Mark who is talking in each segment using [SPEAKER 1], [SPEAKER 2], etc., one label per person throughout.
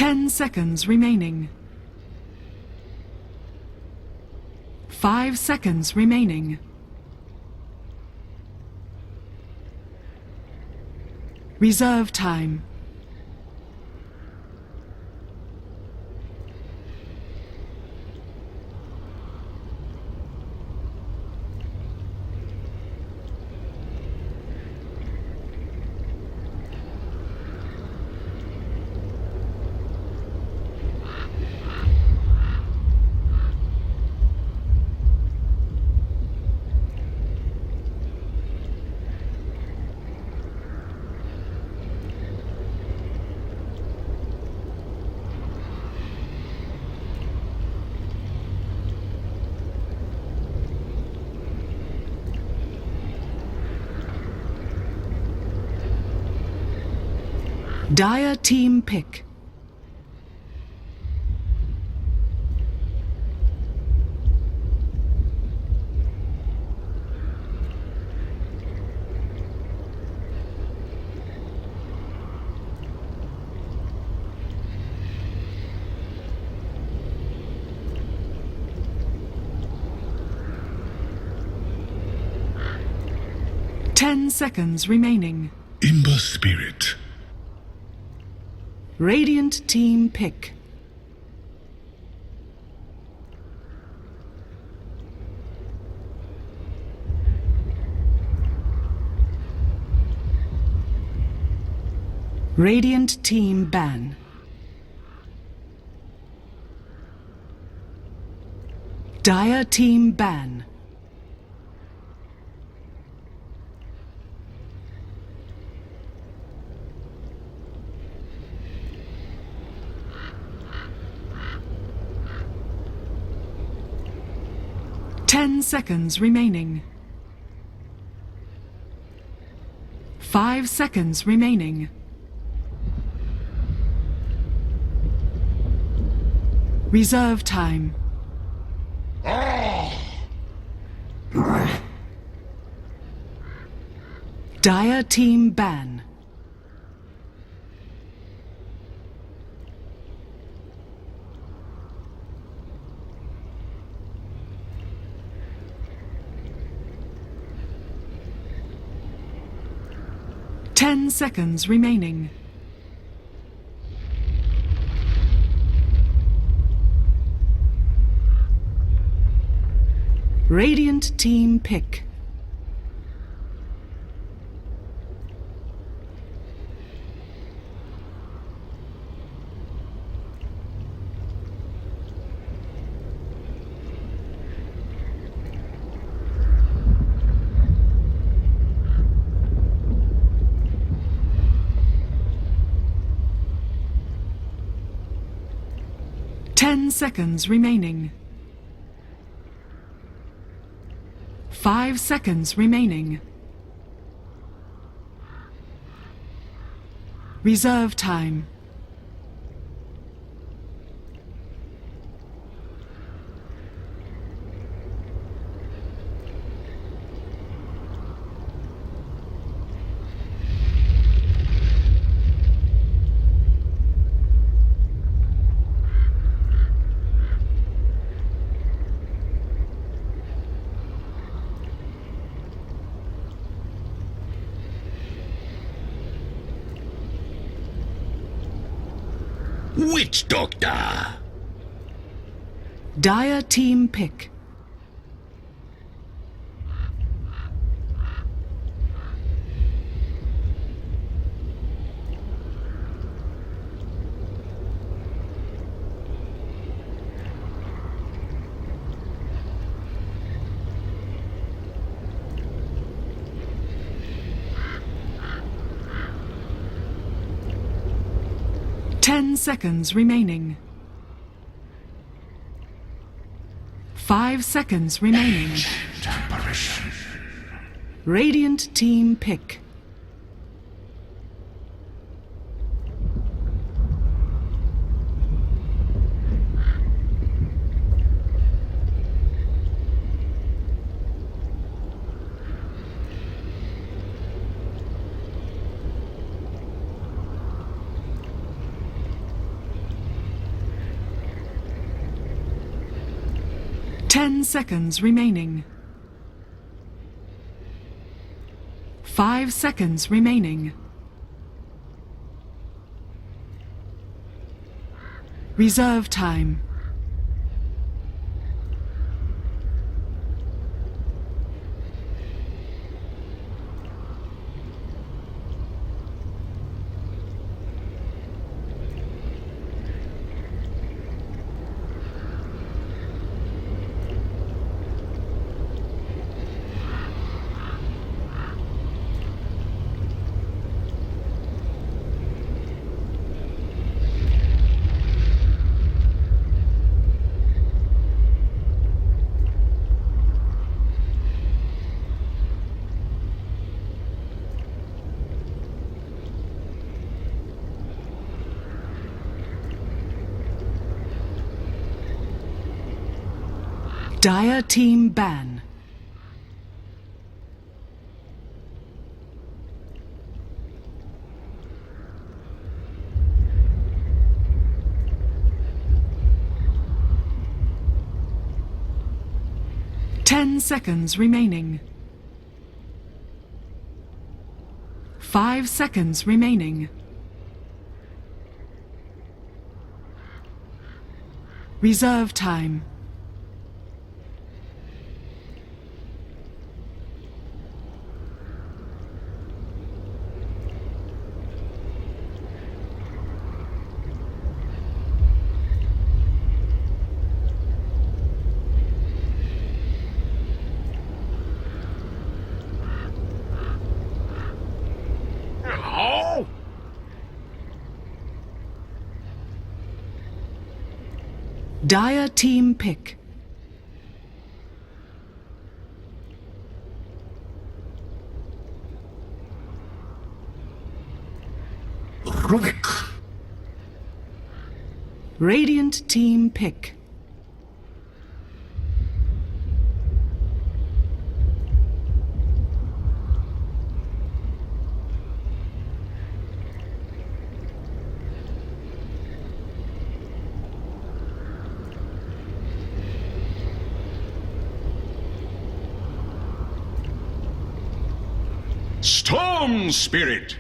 [SPEAKER 1] 10 seconds remaining. 5 seconds remaining. Reserve time. Dire team pick. Ten seconds remaining.
[SPEAKER 2] Ember Spirit.
[SPEAKER 1] Radiant team pick. Radiant team ban. Dire team ban. Ten seconds remaining. 5 seconds remaining. Reserve time. Dire team ban. Ten seconds remaining. Radiant team pick. Ten seconds remaining. 5 seconds remaining. Reserve time.
[SPEAKER 2] Witch Doctor.
[SPEAKER 1] Dire team pick. Ten seconds remaining. 5 seconds remaining. Radiant team pick. 10 seconds remaining. 5 seconds remaining. Reserve time. Dire team ban. Ten seconds remaining. 5 seconds remaining. Reserve time. Dire team pick. Radiant team pick.
[SPEAKER 2] Storm Spirit!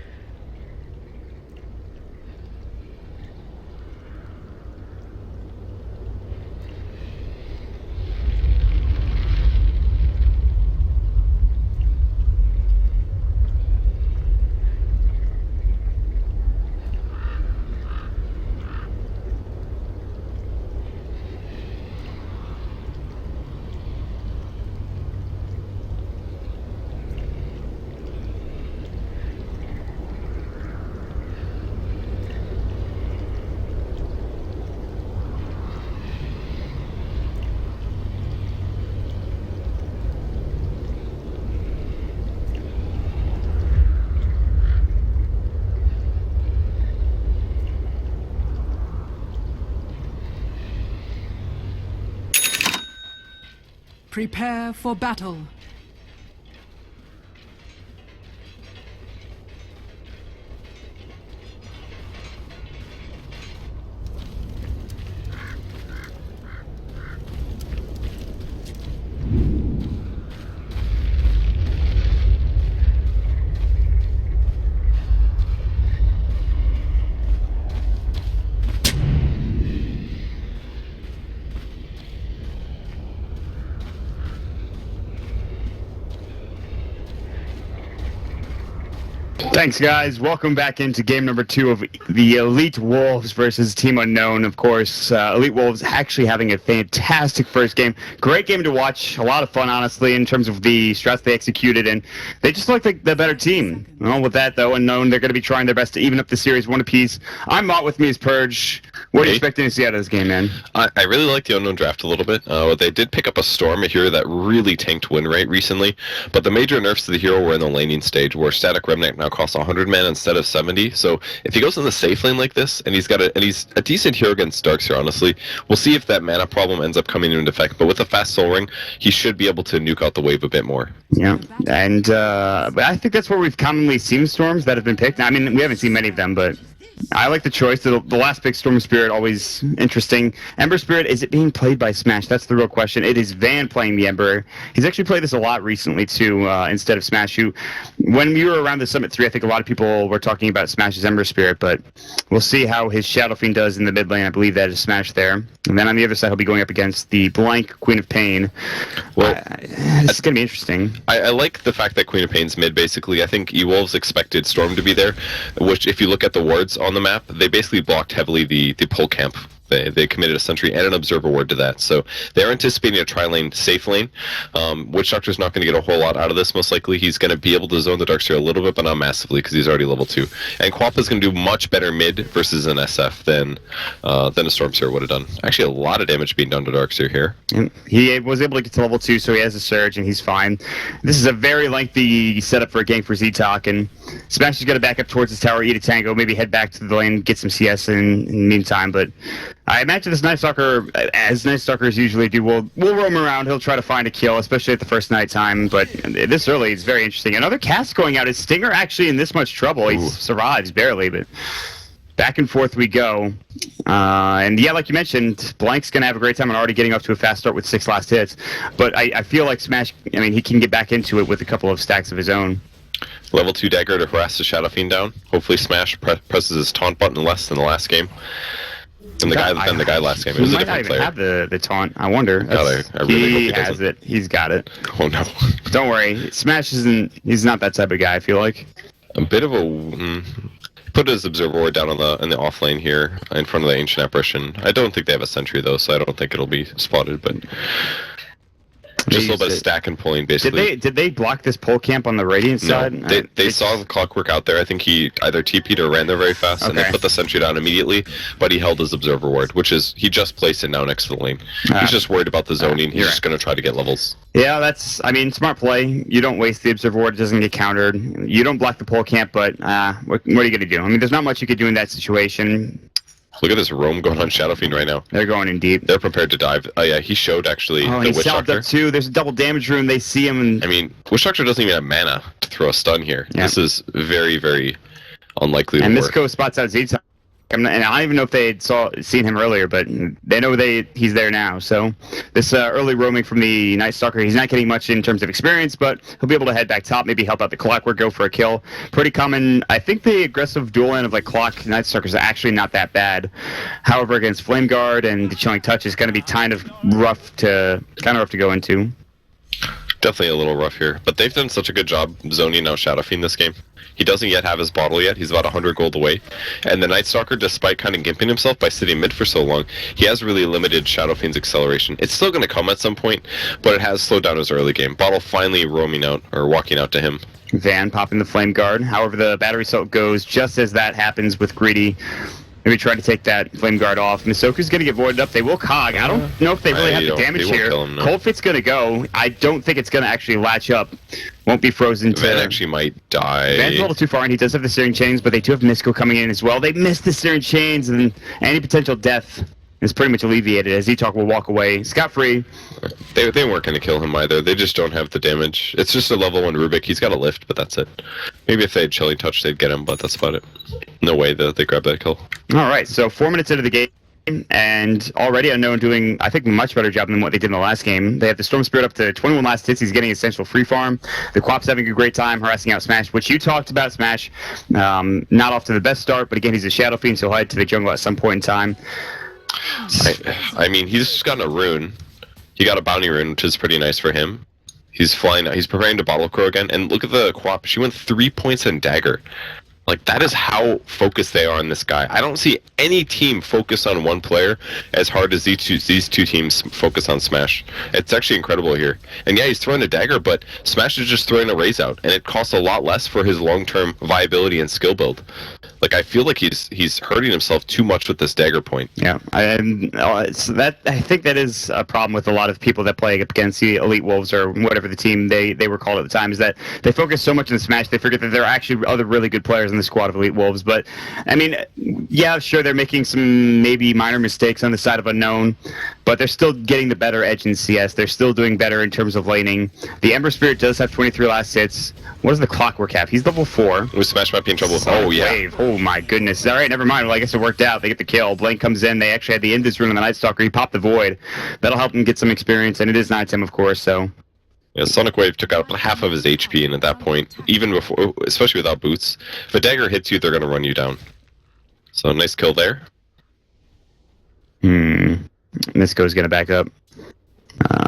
[SPEAKER 1] Prepare for battle.
[SPEAKER 3] Thanks, guys. Welcome back into game number 2 of the EWolves versus Team Unknown. Of course, EWolves actually having a fantastic first game. Great game to watch. A lot of fun, honestly, in terms of the stress they executed, and they just look like the better team. Well, with that, though, Unknown, they're going to be trying their best to even up the series one apiece. I'm Mott, with me is Purge. What are you expecting to see out of this game, man?
[SPEAKER 4] I really like the Unknown draft a little bit. They did pick up a Storm, a hero that really tanked win rate recently, but the major nerfs to the hero were in the laning stage, where Static Remnant now costs 100 mana instead of 70. So if he goes in the safe lane like this, and he's a decent hero against Darks here, honestly, we'll see if that mana problem ends up coming into effect. But with a fast Soul Ring, he should be able to nuke out the wave a bit more.
[SPEAKER 3] Yeah, and but I think that's where we've commonly seen Storms that have been picked. I mean, we haven't seen many of them, but I like the choice. The last pick, Storm Spirit, always interesting. Ember Spirit, is it being played by Smash? That's the real question. It is Van playing the Ember. He's actually played this a lot recently, too, instead of Smash. When we were around the Summit 3, I think a lot of people were talking about Smash's Ember Spirit, but we'll see how his Shadow Fiend does in the mid lane. I believe that is Smash there. And then on the other side, he'll be going up against the blank Queen of Pain.
[SPEAKER 4] Well,
[SPEAKER 3] it's going to be interesting.
[SPEAKER 4] I like the fact that Queen of Pain's mid, basically. I think EWolves expected Storm to be there, which, if you look at the wards on the map, they basically blocked heavily the pole camp. They committed a sentry and an observer ward to that, so they're anticipating a tri-lane safe lane. Witch Doctor's not going to get a whole lot out of this, most likely. He's going to be able to zone the Darkseer a little bit, but not massively, because he's already level 2. And Quapa's going to do much better mid versus an SF than a Stormseer would have done. Actually, a lot of damage being done to Darkseer here.
[SPEAKER 3] And he was able to get to level 2, so he has a surge, and he's fine. This is a very lengthy setup for a gank for Z-Talk, and Smash is going to back up towards his tower, eat a tango, maybe head back to the lane, get some CS in the meantime, but I imagine this Night Stalker, as Night Stalkers usually do, will roam around. He'll try to find a kill, especially at the first night time. But this early is very interesting. Another cast going out. Is Stinger actually in this much trouble? He survives barely, but back and forth we go. And yeah, like you mentioned, Blank's going to have a great time and already getting off to a fast start with 6 last hits. But I feel like Smash, I mean, he can get back into it with a couple of stacks of his own.
[SPEAKER 4] Level 2 dagger to harass the Shadow Fiend down. Hopefully Smash presses his taunt button less than the last game. And the guy last game. It was a different player.
[SPEAKER 3] He might not even have the taunt. I wonder.
[SPEAKER 4] God, I really hope he
[SPEAKER 3] has it. He's got it.
[SPEAKER 4] Oh no!
[SPEAKER 3] Don't worry. Smash isn't. He's not that type of guy. I feel like.
[SPEAKER 4] A bit of a. Put his observer ward down in the off lane here in front of the Ancient Apparition. I don't think they have a sentry though, so I don't think it'll be spotted. But just a little bit of stack and pulling, basically.
[SPEAKER 3] Did they block this pole camp on the Radiant side?
[SPEAKER 4] No, they saw the Clockwork out there. I think he either TP'd or ran there very fast, and they put the sentry down immediately, but he held his observer ward, which is, he just placed it now next to the lane. He's just worried about the zoning. He's just going to try to get levels.
[SPEAKER 3] Yeah, that's, I mean, smart play. You don't waste the observer ward. It doesn't get countered. You don't block the pole camp, but what are you going to do? I mean, there's not much you could do in that situation.
[SPEAKER 4] Look at this roam going on Shadow Fiend right now.
[SPEAKER 3] They're going in deep.
[SPEAKER 4] They're prepared to dive. Oh yeah, he showed actually the
[SPEAKER 3] Witch Doctor. Up too. There's a double damage rune. They see him. And
[SPEAKER 4] I mean, Witch Doctor doesn't even have mana to throw a stun here. Yeah. This is very, very unlikely to work.
[SPEAKER 3] And Misco spots out Z-Talk. And I don't even know if they had seen him earlier, but they know he's there now. So this early roaming from the Night Stalker, he's not getting much in terms of experience, but he'll be able to head back top, maybe help out the Clockwork, go for a kill. Pretty common. I think the aggressive dual end of like Clock Night Stalker is actually not that bad. However, against Flame Guard and the Chilling Touch is going to be kind of rough to go into.
[SPEAKER 4] Definitely a little rough here, but they've done such a good job zoning out Shadow Fiend this game. He doesn't yet have his bottle yet. He's about 100 gold away. And the Night Stalker, despite kind of gimping himself by sitting mid for so long, he has really limited Shadow Fiend's acceleration. It's still going to come at some point, but it has slowed down his early game. Bottle finally roaming out, or walking out to him.
[SPEAKER 3] Van popping the Flame Guard. However, the battery assault goes just as that happens with Greedy. Maybe try to take that Flame Guard off. Misoku's going to get voided up. They will Cog. I don't know if they really have the damage here. Cold Fit's going to go. I don't think it's going to actually latch up. Won't be frozen to...
[SPEAKER 4] Van actually might die.
[SPEAKER 3] Van's a little too far, and he does have the Searing Chains, but they do have Misco coming in as well. They missed the Searing Chains, and any potential death is pretty much alleviated as Z-Talk will walk away scot-free.
[SPEAKER 4] They weren't going to kill him either. They just don't have the damage. It's just a level 1 Rubik. He's got a lift, but that's it. Maybe if they had Chilling Touch, they'd get him, but that's about it. No way that they grab that kill.
[SPEAKER 3] All right, so 4 minutes into the game, and already Unknown doing, I think, a much better job than what they did in the last game. They have the Storm Spirit up to 21 last hits. He's getting essential free farm. The Quap's having a great time harassing out Smash, which you talked about, Smash. Not off to the best start, but again, he's a Shadow Fiend, so he'll head to the jungle at some point in time.
[SPEAKER 4] I mean, he's just gotten a rune. He got a bounty rune, which is pretty nice for him. He's flying out. He's preparing to Bottle Crow again. And look at the Quap. She went 3 points in Dagger. Like, that is how focused they are on this guy. I don't see any team focused on one player as hard as these two teams focus on Smash. It's actually incredible here. And yeah, he's throwing a dagger, but Smash is just throwing a raise out, and it costs a lot less for his long-term viability and skill build. Like, I feel like he's hurting himself too much with this dagger point.
[SPEAKER 3] Yeah, I think that is a problem with a lot of people that play against the Elite Wolves or whatever the team they were called at the time, is that they focus so much on Smash, they forget that there are actually other really good players in the squad of Elite Wolves. But, I mean, yeah, sure, they're making some maybe minor mistakes on the side of Unknown, but they're still getting the better edge in CS. They're still doing better in terms of laning. The Ember Spirit does have 23 last hits. What does the Clockwork have? He's level 4.
[SPEAKER 4] Smash might be in trouble. Oh, yeah.
[SPEAKER 3] Wave. Oh my goodness. All right, never mind. Well, I guess it worked out. They get the kill. Blank comes in. They actually had the Indus rune on the Night Stalker. He popped the Void. That'll help him get some experience, and it is 9-10, of course, so...
[SPEAKER 4] Yeah, Sonic Wave took out half of his HP, and at that point, even before, especially without boots, if a dagger hits you, they're going to run you down. So nice kill there.
[SPEAKER 3] Misko's going to back up.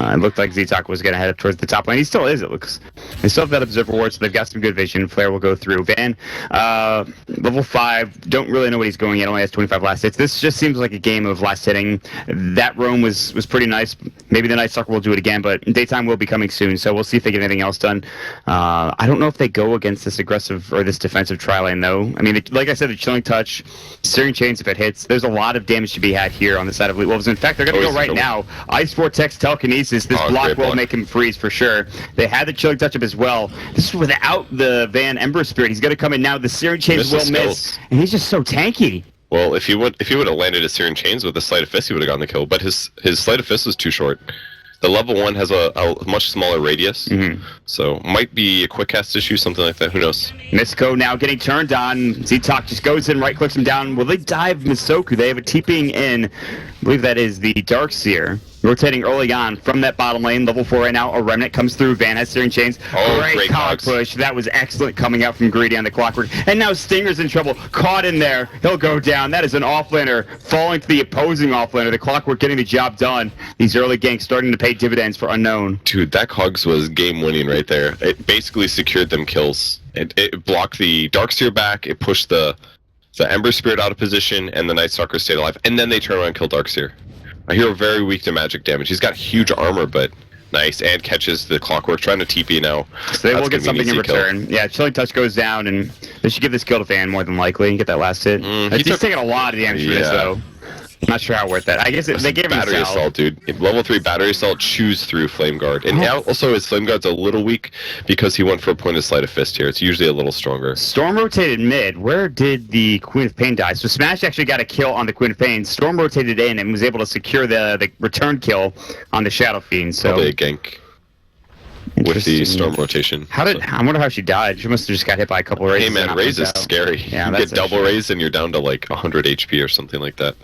[SPEAKER 3] It looked like Z-Talk was going to head up towards the top lane. He still is, it looks. They still have that Observer Ward, so they've got some good vision. Flare will go through. Van, level 5, don't really know what he's going yet. Only has 25 last hits. This just seems like a game of last hitting. That roam was pretty nice. Maybe the Night Stalker will do it again, but daytime will be coming soon, so we'll see if they get anything else done. I don't know if they go against this aggressive or this defensive tri-lane, though. I mean, like I said, the Chilling Touch, Searing Chains if it hits. There's a lot of damage to be had here on the side of EWolves. In fact, they're going to go right now. Ice Vortex, Telekinesis. This block will make him freeze for sure. They had the Chilling Touch up as well. This is without the Van Ember Spirit. He's going to come in now. The Searing Chains will miss, and he's just so tanky.
[SPEAKER 4] Well, if he would have landed his Searing Chains with the Sleight of Fist, he would have gotten the kill. But his Sleight of Fist was too short. The level 1 has a much smaller radius, so might be a quick cast issue, something like that. Who knows?
[SPEAKER 3] Misko now getting turned on. Z-Talk just goes in, right clicks him down. Will they dive Misoku? They have a TPing in. I believe that is the Darkseer. Rotating early on from that bottom lane, level 4 right now. A Remnant comes through. Van has Searing Chains. Great cog push. That was excellent coming out from Greedy on the Clockwork. And now Stinger's in trouble. Caught in there. He'll go down. That is an offlaner falling to the opposing offlaner. The Clockwork getting the job done. These early ganks starting to pay dividends for Unknown.
[SPEAKER 4] Dude, that Cogs was game winning right there. It basically secured them kills. It blocked the Darkseer back. It pushed the Ember Spirit out of position, and the Night Stalker stayed alive. And then they turn around and kill Darkseer. A hero very weak to magic damage. He's got huge armor, but nice, and catches the Clockwork, trying to TP now.
[SPEAKER 3] So they will get something in return. Yeah, Chilling Touch goes down, and they should give this kill to Van more than likely and get that last hit. He's taking a lot of damage for this, though. Not sure how worth that. I guess they gave him
[SPEAKER 4] battery assault, dude. Level 3 battery assault chews through Flame Guard, and also his Flame Guard's a little weak because he went for a point of Sleight of Fist here. It's usually a little stronger.
[SPEAKER 3] Storm rotated mid. Where did the Queen of Pain die? So Smash actually got a kill on the Queen of Pain. Storm rotated in and was able to secure the return kill on the Shadow Fiend. So
[SPEAKER 4] probably a gank with the Storm rotation.
[SPEAKER 3] I wonder how she died. She must have just got hit by a couple raises.
[SPEAKER 4] Hey man, raise is scary.
[SPEAKER 3] Yeah,
[SPEAKER 4] you get double raise and you're down to like 100 HP or something like that.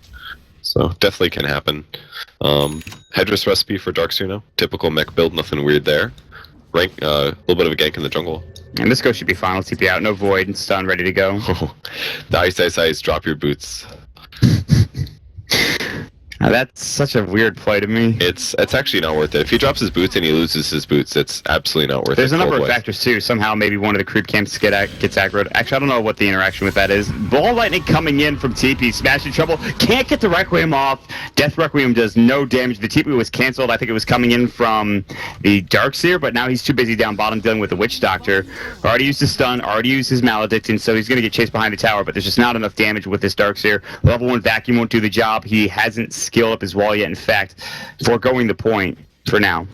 [SPEAKER 4] So definitely can happen. Headdress recipe for Darkseer now. Typical mech build, nothing weird there. Rank, a little bit of a gank in the jungle.
[SPEAKER 3] And this go should be fine. Let's TP out. No void and stun, ready to go.
[SPEAKER 4] The ice, drop your boots.
[SPEAKER 3] Now, that's such a weird play to me.
[SPEAKER 4] It's actually not worth it. If he drops his boots and he loses his boots, it's absolutely not worth it.
[SPEAKER 3] There's a number of factors too. Somehow maybe one of the creep camps gets aggroed. Actually, I don't know what the interaction with that is. Ball Lightning coming in from TP. Smash in trouble. Can't get the Requiem off. Death Requiem does no damage. The TP was canceled. I think it was coming in from the Darkseer, but now he's too busy down bottom dealing with the Witch Doctor. Already used his stun, already used his Maledicting, so he's going to get chased behind the tower, but there's just not enough damage with this Darkseer. Level 1 Vacuum won't do the job. He hasn't skilled up his wall yet. In fact, foregoing the point for now.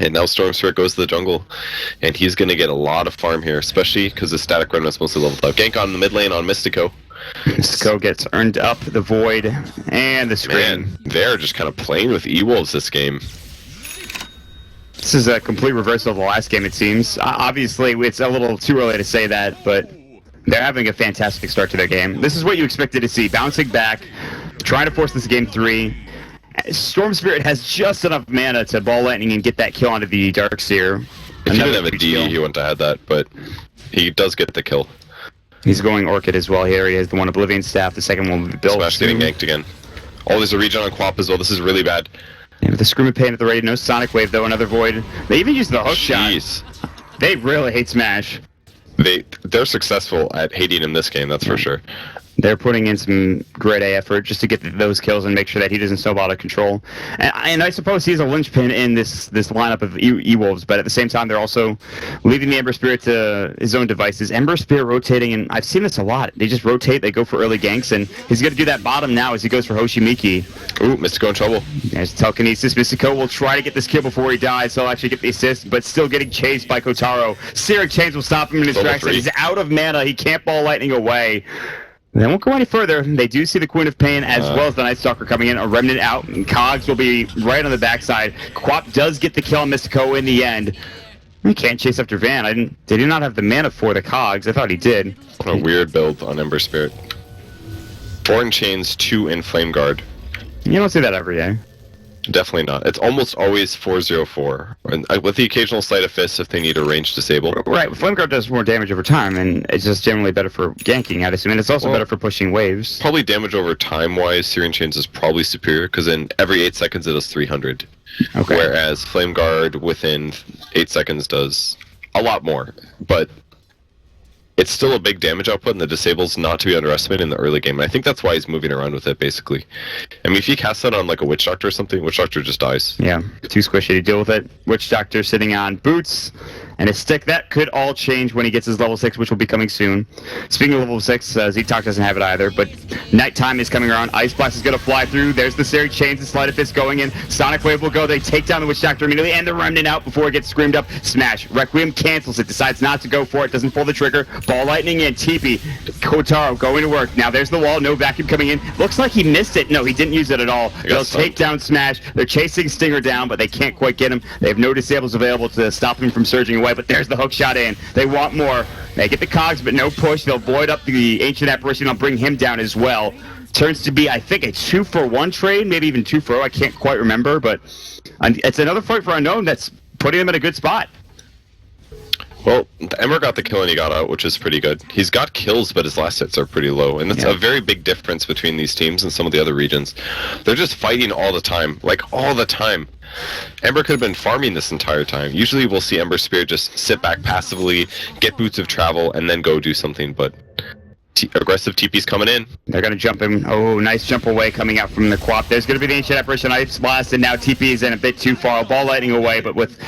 [SPEAKER 4] And now Storm Spirit goes to the jungle, and he's going to get a lot of farm here, especially because the Static Remnant's mostly level 5. Gank on the mid lane on Mystico.
[SPEAKER 3] Mystico gets earned up the Void and the Scream.
[SPEAKER 4] Man, they're just kind of playing with EWolves this game.
[SPEAKER 3] This is a complete reversal of the last game, it seems. Obviously, it's a little too early to say that, but they're having a fantastic start to their game. This is what you expected to see. Bouncing back, trying to force this game 3. Storm Spirit has just enough mana to Ball Lightning and get that kill onto the Darkseer.
[SPEAKER 4] If he didn't have a DD, he wouldn't have had that, but he does get the kill.
[SPEAKER 3] He's going Orchid as well here. He has the one Oblivion Staff, the second one will be built.
[SPEAKER 4] Smash getting ganked again. Oh, there's a regen on Quap as well. This is really bad.
[SPEAKER 3] Yeah, with the Scream of Pain at the ready. No Sonic Wave, though. Another Void. They even use the hook shot. They really hate Smash.
[SPEAKER 4] They're successful at hating him this game, that's for sure.
[SPEAKER 3] They're putting in some great A effort just to get those kills and make sure that he doesn't snowball out of control. And I suppose he's a linchpin in this lineup of EWolves, but at the same time, they're also leaving the Ember Spirit to his own devices. Ember Spirit rotating, and I've seen this a lot. They just rotate, they go for early ganks, and he's going to do that bottom now as he goes for Hoshimiki.
[SPEAKER 4] Ooh, Mystico in trouble.
[SPEAKER 3] There's Telekinesis. Mystico will try to get this kill before he dies. He'll actually get the assist, but still getting chased by Kotaro. Searing Chains will stop him in his tracks. He's out of mana. He can't Ball Lightning away. They won't go any further. They do see the Queen of Pain as well as the Night Stalker coming in. A Remnant out, and Cogs will be right on the backside. Quap does get the kill on Mystico in the end. He can't chase after Van. Did he not have the mana for the cogs? I thought he did.
[SPEAKER 4] What a weird build on Ember Spirit. 4 in chains, 2 in Flame Guard.
[SPEAKER 3] You don't see that every day.
[SPEAKER 4] Definitely not. It's almost always 4/0/4, and with the occasional Sleight of Fist if they need a range disable.
[SPEAKER 3] Right, Flame Guard does more damage over time, and it's just generally better for ganking, I'd assume, and it's also better for pushing waves.
[SPEAKER 4] Probably damage over time-wise, Searing Chains is probably superior, because in every 8 seconds it does 300.
[SPEAKER 3] Okay.
[SPEAKER 4] Whereas Flame Guard within 8 seconds does a lot more, but it's still a big damage output, and the disable's not to be underestimated in the early game. And I think that's why he's moving around with it, basically. I mean, if you cast that on like a Witch Doctor or something, Witch Doctor just dies.
[SPEAKER 3] Yeah, too squishy to deal with it. Witch Doctor sitting on boots and a stick. That could all change when he gets his level 6, which will be coming soon. Speaking of level 6, Z-Talk doesn't have it either, but nighttime is coming around. Ice Blast is going to fly through. There's the Searing Chains and Sleight of Fist going in. Sonic Wave will go. They take down the Witch Doctor immediately, and the Remnant out before it gets screamed up. Smash. Requiem cancels it, decides not to go for it, doesn't pull the trigger. Ball Lightning in. TP. Kotaro going to work. Now there's the wall. No vacuum coming in. Looks like he missed it. No, he didn't use it at all. They'll take down Smash. They're chasing Stinger down, but they can't quite get him. They have no disables available to stop him from surging away, but there's the hook shot in. They want more. They get the cogs, but no push. They'll void up the Ancient Apparition. They'll bring him down as well. Turns to be, I think, a 2-for-1 trade, maybe even 2-for-0. I can't quite remember, but it's another fight for Unknown that's putting him in a good spot.
[SPEAKER 4] Well, Ember got the kill and he got out, which is pretty good. He's got kills, but his last hits are pretty low, and that's a very big difference between these teams and some of the other regions. They're just fighting all the time, like all the time. Ember could have been farming this entire time. Usually we'll see Ember Spirit just sit back passively, get Boots of Travel, and then go do something, but aggressive TP's coming in.
[SPEAKER 3] They're going to jump him. Oh, nice jump away coming out from the Quap. There's going to be the Ancient Apparition Ice Blast, and now TP is in a bit too far. Ball Lightning away, but with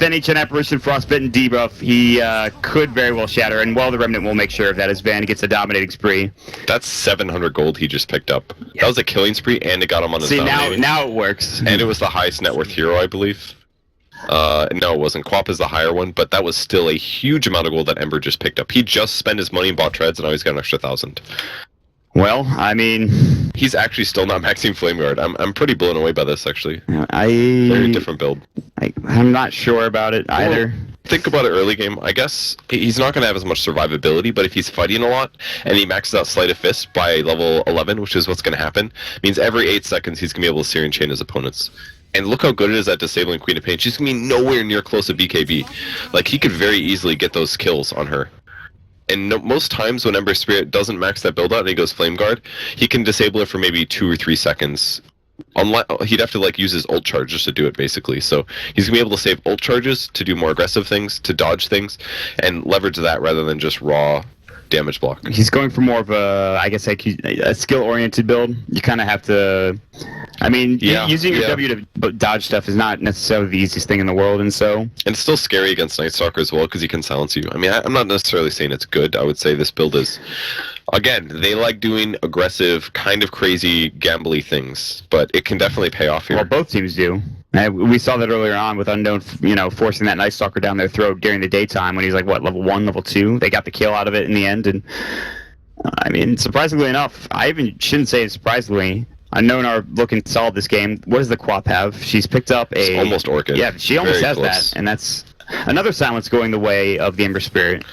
[SPEAKER 3] an Ancient Apparition Frostbitten debuff, he could very well shatter, and the Remnant will make sure of that as Van gets a dominating spree.
[SPEAKER 4] That's 700 gold he just picked up. Yeah. That was a killing spree, and it got him on his dominating.
[SPEAKER 3] Now it works.
[SPEAKER 4] And it was the highest net worth hero, I believe. No, it wasn't. Quap is the higher one, but that was still a huge amount of gold that Ember just picked up. He just spent his money and bought treads, and now he's got an extra 1,000.
[SPEAKER 3] Well, I mean,
[SPEAKER 4] he's actually still not maxing Flame Guard. I'm pretty blown away by this, actually. Very different build.
[SPEAKER 3] I'm not sure about it either.
[SPEAKER 4] Well, think about it early game. I guess he's not going to have as much survivability, but if he's fighting a lot and he maxes out Sleight of Fist by level 11, which is what's going to happen, means every 8 seconds he's going to be able to Searing Chain his opponents. And look how good it is at disabling Queen of Pain. She's going to be nowhere near close to BKB. Like, he could very easily get those kills on her. And most times when Ember Spirit doesn't max that build out and he goes Flame Guard, he can disable it for maybe 2 or 3 seconds. He'd have to like use his ult charge just to do it, basically. So he's going to be able to save ult charges to do more aggressive things, to dodge things, and leverage that rather than just raw damage block.
[SPEAKER 3] He's going for more of a, I guess, like a skill-oriented build. You kind of have to... I mean, using your W to dodge stuff is not necessarily the easiest thing in the world, and so... And
[SPEAKER 4] it's still scary against Night Stalker as well, because he can silence you. I mean, I'm not necessarily saying it's good. I would say this build is... Again, they like doing aggressive, kind of crazy, gambly things, but it can definitely pay off here.
[SPEAKER 3] Well, both teams do. We saw that earlier on with Unknown, forcing that Night Stalker down their throat during the daytime when he's like, level 1, level 2? They got the kill out of it in the end, and... I mean, surprisingly enough, I even shouldn't say surprisingly... Unknown are looking solid this game. What does the Quap have? She's picked up a...
[SPEAKER 4] It's almost Orchid.
[SPEAKER 3] Yeah, she almost has that, and that's another silence going the way of the Ember Spirit.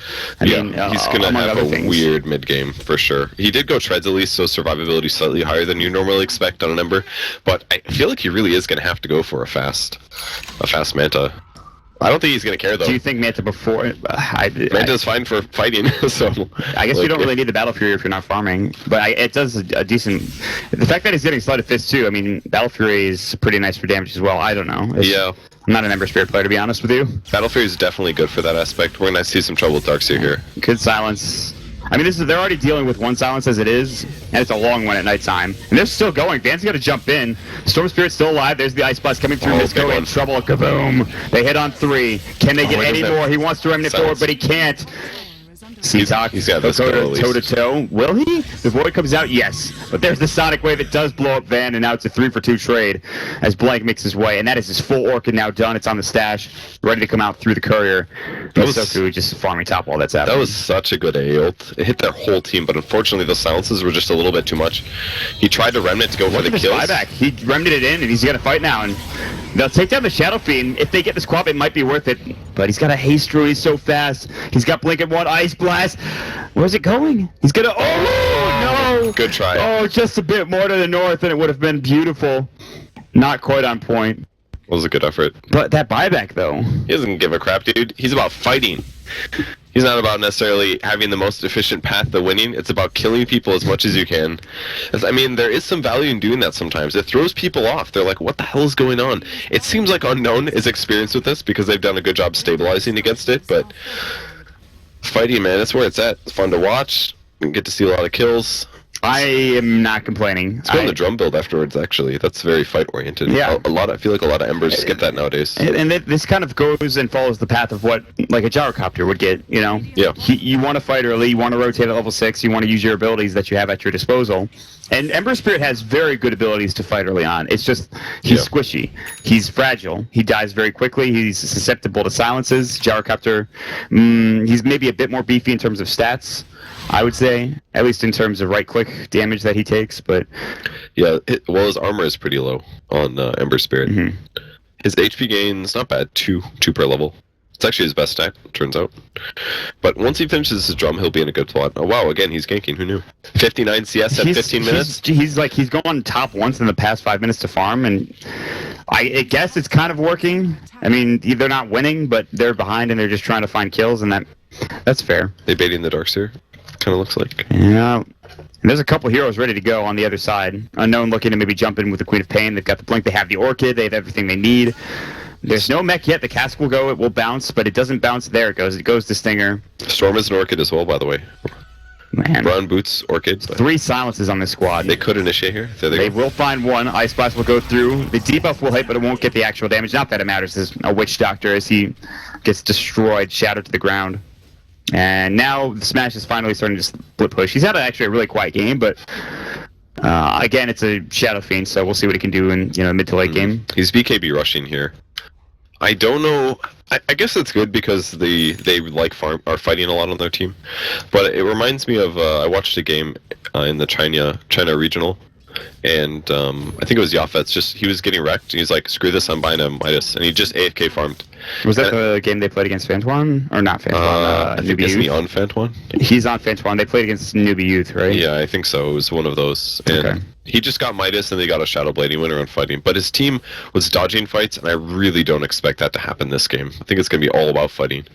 [SPEAKER 3] I mean,
[SPEAKER 4] he's going to have a weird mid-game, for sure. He did go treads at least, so survivability is slightly higher than you normally expect on an Ember, but I feel like he really is going to have to go for a fast Manta. I don't think he's going to care, though.
[SPEAKER 3] Do you think Manta before...
[SPEAKER 4] Manta's fine for fighting, so...
[SPEAKER 3] I guess you don't really need the Battle Fury if you're not farming, but it does a decent... The fact that he's getting Sleight of Fist, too, I mean, Battle Fury is pretty nice for damage as well. I don't know. I'm not an Ember Spirit player, to be honest with you. Battle
[SPEAKER 4] Fury is definitely good for that aspect. We're going to see some trouble with Darkseer here.
[SPEAKER 3] Good silence. I mean, they're already dealing with one silence as it is, and it's a long one at nighttime. And they're still going. Van's got to jump in. Storm Spirit's still alive. There's the Ice Blast coming through. Misco in trouble. Kaboom. They hit on 3. Can they get any more? He wants to remnant forward, but he can't. Z-Talk,
[SPEAKER 4] he's got this
[SPEAKER 3] toe-to-toe. Will he? The Void comes out, yes. But there's the Sonic Wave. It does blow up Van, and now it's a 3-for-2 trade as Blank makes his way. And that is his full Orchid now done. It's on the stash, ready to come out through the Courier. Soku just farming top while that's happening.
[SPEAKER 4] That was such a good A ult. It hit their whole team, but unfortunately those silences were just a little bit too much. He tried to remnant to go for the kills.
[SPEAKER 3] Buyback. He remnanted it in, and he's got to fight now. And They'll take down the Shadow Fiend. If they get this quap, it might be worth it. But he's got a haste druid. He's so fast. He's got Blink at 1, Ice Blast. Where's it going? He's gonna. Oh no!
[SPEAKER 4] Good try.
[SPEAKER 3] Oh, just a bit more to the north, and it would have been beautiful. Not quite on point.
[SPEAKER 4] It was a good effort.
[SPEAKER 3] But that buyback, though.
[SPEAKER 4] He doesn't give a crap, dude. He's about fighting. He's not about necessarily having the most efficient path to winning. It's about killing people as much as you can. I mean, there is some value in doing that sometimes. It throws people off. They're like, what the hell is going on? It seems like Unknown is experienced with this because they've done a good job stabilizing against it, but fighting, man, that's where it's at. It's fun to watch. You get to see a lot of kills.
[SPEAKER 3] I am not complaining.
[SPEAKER 4] It's fun the drum build afterwards, actually. That's very fight-oriented.
[SPEAKER 3] Yeah.
[SPEAKER 4] I feel like a lot of Embers skip that nowadays.
[SPEAKER 3] And this kind of goes and follows the path of what like a gyrocopter would get, you know?
[SPEAKER 4] Yeah.
[SPEAKER 3] You want to fight early, you want to rotate at level 6, you want to use your abilities that you have at your disposal. And Ember Spirit has very good abilities to fight early on. It's just, he's squishy. He's fragile. He dies very quickly. He's susceptible to silences. Gyrocopter, he's maybe a bit more beefy in terms of stats, I would say, at least in terms of right-click damage that he takes, but...
[SPEAKER 4] Yeah, well, his armor is pretty low on Ember Spirit.
[SPEAKER 3] Mm-hmm.
[SPEAKER 4] His HP gain's not bad, 2 per level. It's actually his best stat, turns out. But once he finishes his drum, he'll be in a good spot. Oh, wow, again, he's ganking, who knew? 59 CS at 15 minutes?
[SPEAKER 3] He's gone top once in the past 5 minutes to farm, and I guess it's kind of working. I mean, they're not winning, but they're behind, and they're just trying to find kills, and that's fair.
[SPEAKER 4] They baiting the Darkseer, kind of looks like.
[SPEAKER 3] Yeah. And there's a couple heroes ready to go on the other side. Unknown looking to maybe jump in with the Queen of Pain. They've got the Blink, they have the Orchid, they have everything they need. There's no mech yet. The cask will go, it will bounce, but it doesn't bounce. There it goes. It goes to Stinger.
[SPEAKER 4] Storm is an Orchid as well, by the way.
[SPEAKER 3] Man.
[SPEAKER 4] Brown Boots, Orchid.
[SPEAKER 3] 3 silences on this squad.
[SPEAKER 4] They could initiate here.
[SPEAKER 3] They will find one. Ice Blast will go through. The debuff will hit, but it won't get the actual damage. Not that it matters as a Witch Doctor as he gets destroyed, shattered to the ground. And now the Smash is finally starting to split push. He's had actually a really quiet game, but again, it's a Shadow Fiend, so we'll see what he can do in mid to late game.
[SPEAKER 4] He's BKB rushing here. I don't know. I guess it's good because they are fighting a lot on their team. But it reminds me of I watched a game in the China regional, and I think it was Yafet's. He was getting wrecked. He's like, screw this, I'm buying a Midas, and he just AFK farmed.
[SPEAKER 3] Was that the game they played against Fantuan? Or not Fantuan?
[SPEAKER 4] I think it's on Fantuan.
[SPEAKER 3] He's on Fantuan. They played against Newbie Youth, right?
[SPEAKER 4] Yeah, I think so. It was one of those. And he just got Midas, and they got a Shadow Blade. He went around fighting. But his team was dodging fights, and I really don't expect that to happen this game. I think it's going to be all about fighting.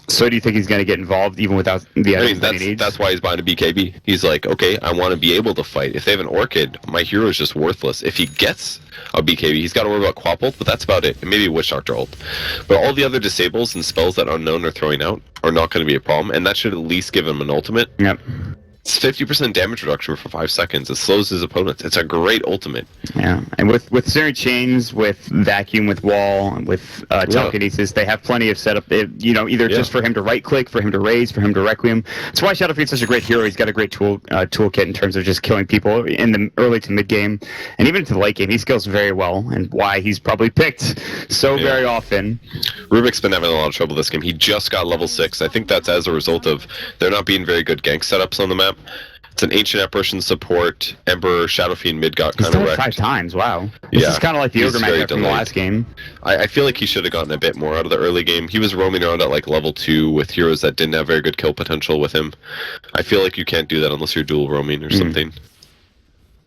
[SPEAKER 3] So do you think he's going to get involved even without the items that he needs?
[SPEAKER 4] That's why he's buying a BKB. He's like, okay, I want to be able to fight. If they have an Orchid, my hero is just worthless. If he gets a BKB, he's got to worry about Quap ult, but that's about it. And maybe a Witch Doctor ult. But all the other disables and spells that Unknown are throwing out are not going to be a problem, and that should at least give him an ultimate.
[SPEAKER 3] Yep.
[SPEAKER 4] It's 50% damage reduction for 5 seconds. It slows his opponents. It's a great ultimate.
[SPEAKER 3] Yeah, and with Searing Chains, with Vacuum, with Wall, with Telekinesis, they have plenty of setup. Either just for him to right-click, for him to raise, for him to Requiem. That's why Shadow Fiend's such a great hero. He's got a great toolkit in terms of just killing people in the early to mid game, and even into the late game. He scales very well, and why he's probably picked so very often.
[SPEAKER 4] Rubik's been having a lot of trouble this game. He just got level 6. I think that's as a result of there not being very good gank setups on the map. It's an Ancient Apparition support, Ember, Shadow Fiend mid got kind of wrecked.
[SPEAKER 3] 5 times, wow. This is kind of like the Ogre matchup from the last game.
[SPEAKER 4] I feel like he should have gotten a bit more out of the early game. He was roaming around at like level 2 with heroes that didn't have very good kill potential with him. I feel like you can't do that unless you're dual roaming or something.